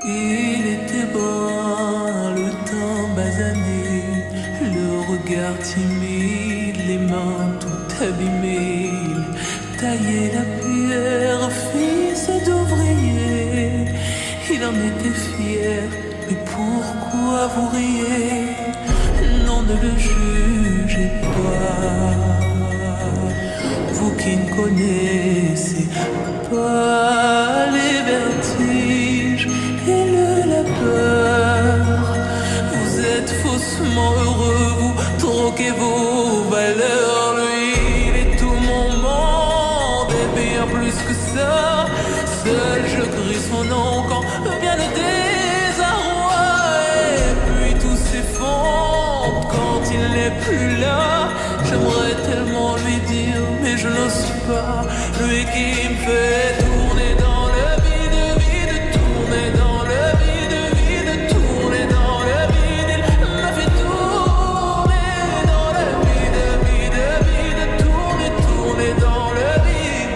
Il était brun, le teint basané, le regard timide, les mains tout abîmées. Il taillait la pierre, fils d'ouvrier. Il en était fier, mais pourquoi vous riez? Non, ne le jugez pas. Vous qui ne connaissez pas les vertiges et la peur, vous êtes faussement heureux, vous troquez vos valeurs. Lui, il est tout mon monde et bien plus que ça. Seul je crie son nom quand vient le désarroi. Et puis tout s'effondre quand il n'est plus là. J'aimerais tellement lui dire, mais je n'ose pas. Lui qui me fait tourner dans le vide, vide, tourner dans le vide, vide, tourner dans le vide. Il m'a fait tourner dans le vide, vide, vide, tourner, tourner dans le vide,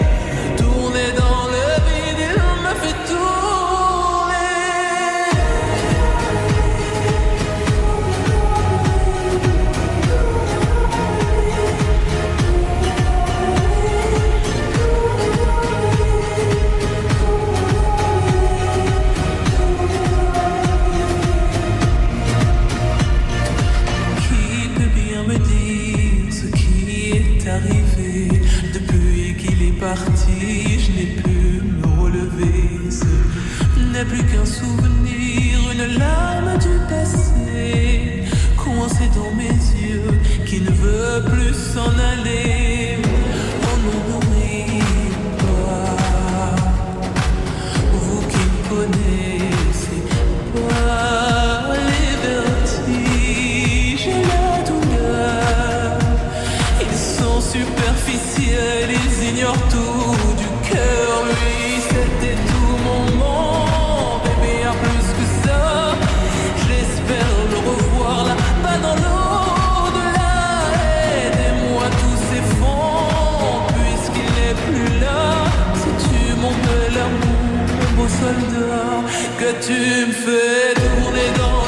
tourner dans le vide. Il m'a fait tourner. Qui peut bien me dire ce qui est arrivé? Depuis qu'il est parti, je n'ai pu me relever. Ce n'est plus qu'un souvenir, une larme du passé, coincée dans mes yeux, qui ne veut plus s'en aller. Oh non, n'oubliez pas, vous qui me connaissez pas les vertiges et la douleur. Ils sont superficiels, ils ignorent tout du cœur. Lui, c'était tout mon monde, et bien plus que ça. J'espère le revoir là-bas dans l'au-delà. Aidez-moi, tout s'effondre, puisqu'il n'est plus là. C'est-tu mon bel amour, mon beau soldat, que tu me fais tourner dans